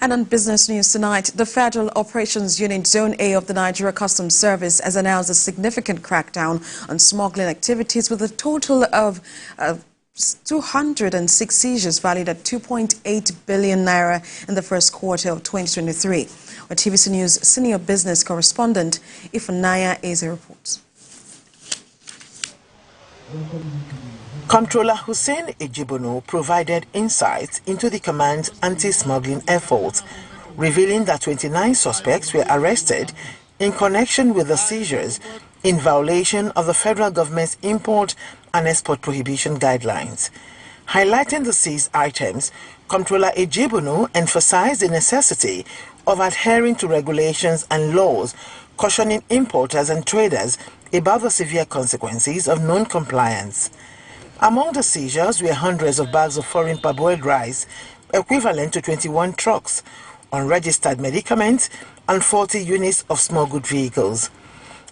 And on business news tonight, the Federal Operations Unit Zone A of the Nigeria Customs Service has announced a significant crackdown on smuggling activities with a total of 206 seizures valued at 2.8 billion naira in the first quarter of 2023. Our TVC News senior business correspondent Ifunanya Eze reports. Comptroller Hussein Ejibono provided insights into the command's anti-smuggling efforts, revealing that 29 suspects were arrested in connection with the seizures in violation of the federal government's import and export prohibition guidelines. Highlighting the seized items, Comptroller Ejibono emphasized the necessity of adhering to regulations and laws, cautioning importers and traders about the severe consequences of non-compliance. Among the seizures were hundreds of bags of foreign parboiled rice, equivalent to 21 trucks, unregistered medicaments, and 40 units of smuggled vehicles.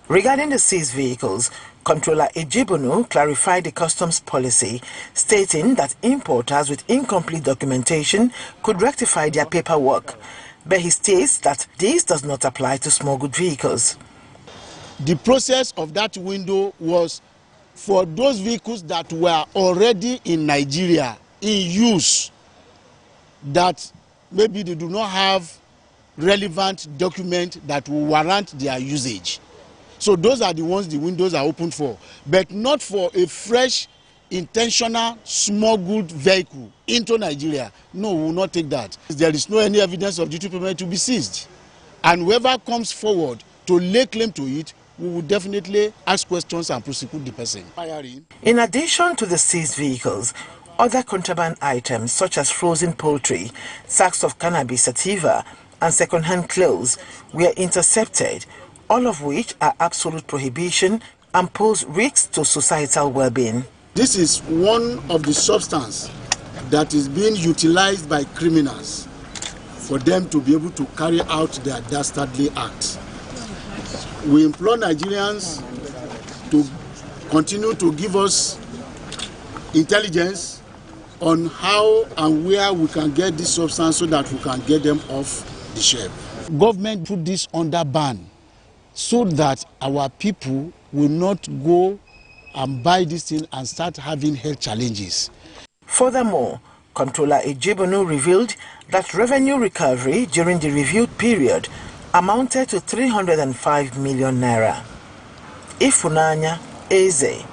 Regarding the seized vehicles, Comptroller Ejibono clarified the customs policy, stating that importers with incomplete documentation could rectify their paperwork, but he states that this does not apply to smuggled vehicles. The process of that window was for those vehicles that were already in Nigeria in use, that maybe they do not have relevant document that will warrant their usage. So those are the ones the windows are opened for, but not for a fresh, intentional smuggled vehicle into Nigeria. No, we will not take that. There is no any evidence of duty payment to be seized. And whoever comes forward to lay claim to it, we will definitely ask questions and prosecute the person. In addition to the seized vehicles, other contraband items such as frozen poultry, sacks of cannabis sativa, and second-hand clothes were intercepted, all of which are absolute prohibition and pose risks to societal well-being. This is one of the substances that is being utilized by criminals for them to be able to carry out their dastardly acts. We implore Nigerians to continue to give us intelligence on how and where we can get this substance so that we can get them off the shelf. Government put this under ban so that our people will not go and buy this thing and start having health challenges. Furthermore, Comptroller Ejibono revealed that revenue recovery during the reviewed period amounted to 305 million naira. Ifunanya Eze,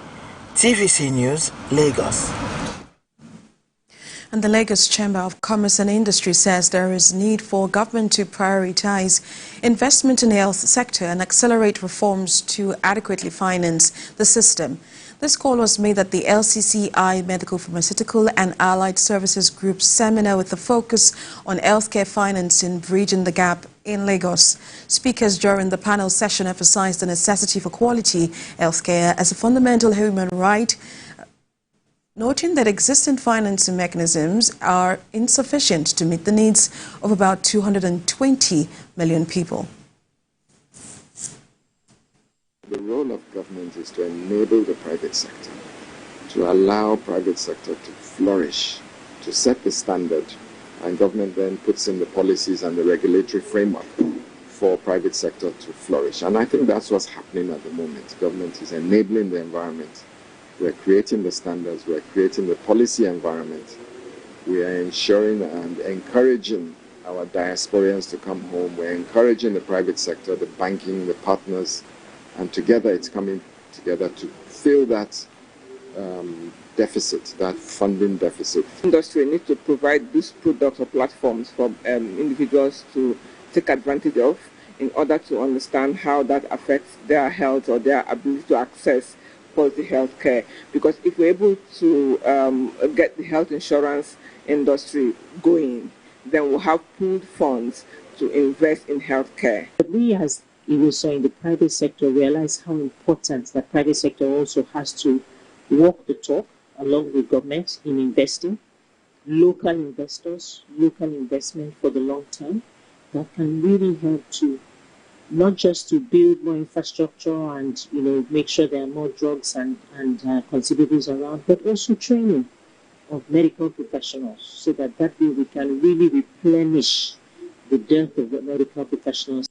TVC News, Lagos. And the Lagos Chamber of Commerce and Industry says there is need for government to prioritize investment in the health sector and accelerate reforms to adequately finance the system. This call was made at the LCCI Medical, Pharmaceutical and Allied Services Group seminar with a focus on healthcare financing bridging the gap in Lagos. Speakers during the panel session emphasized the necessity for quality healthcare as a fundamental human right, noting that existing financing mechanisms are insufficient to meet the needs of about 220 million people. The role of government is to enable the private sector, to allow private sector to flourish, to set the standard, and government then puts in the policies and the regulatory framework for private sector to flourish. And I think that's what's happening at the moment. Government is enabling the environment. We're creating the standards, we're creating the policy environment. We are ensuring and encouraging our diasporans to come home. We're encouraging the private sector, the banking, the partners, and together it's coming together to fill that deficit, that funding deficit. Industry needs to provide these products or platforms for individuals to take advantage of in order to understand how that affects their health or their ability to access quality health care. Because if we're able to get the health insurance industry going, then we'll have pooled funds to invest in health care. We as also in the private sector realize how important the private sector also has to walk the talk along with government in investing, local investors, local investment for the long term that can really help to not just to build more infrastructure and make sure there are more drugs and consumables around, but also training of medical professionals so that way we can really replenish the death of medical professionals.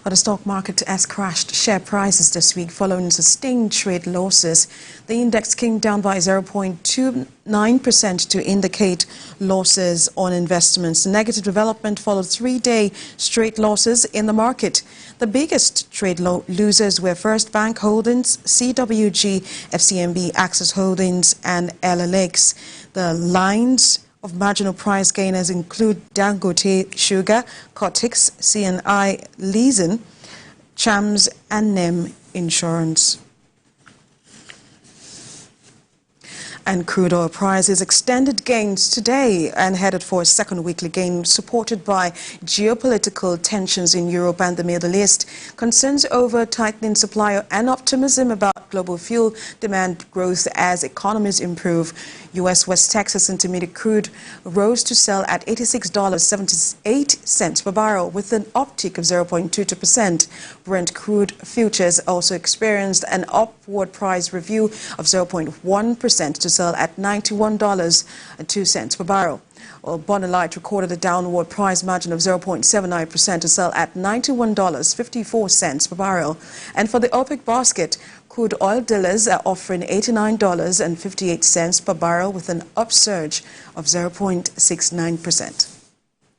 Well, the stock market has crashed share prices this week following sustained trade losses. The index came down by 0.29% to indicate losses on investments. The negative development followed 3-day straight losses in the market. The biggest trade losers were First Bank Holdings, CWG, FCMB, Access Holdings, and LLX. The lines of marginal price gainers include Dangote Sugar, Cortex, CNI Leasing, Chams, and NEM Insurance. And crude oil prices extended gains today and headed for a second weekly gain, supported by geopolitical tensions in Europe and the Middle East, concerns over tightening supply, and optimism about global fuel demand growth as economies improve. U.S. West Texas Intermediate crude rose to sell at $86.78 per barrel, with an uptick of 0.22%. Brent crude futures also experienced an upward price review of 0.1% to sell at $91.02 per barrel. Well, Bonilite recorded a downward price margin of 0.79% to sell at $91.54 per barrel. And for the OPEC basket, crude oil dealers are offering $89.58 per barrel with an upsurge of 0.69%.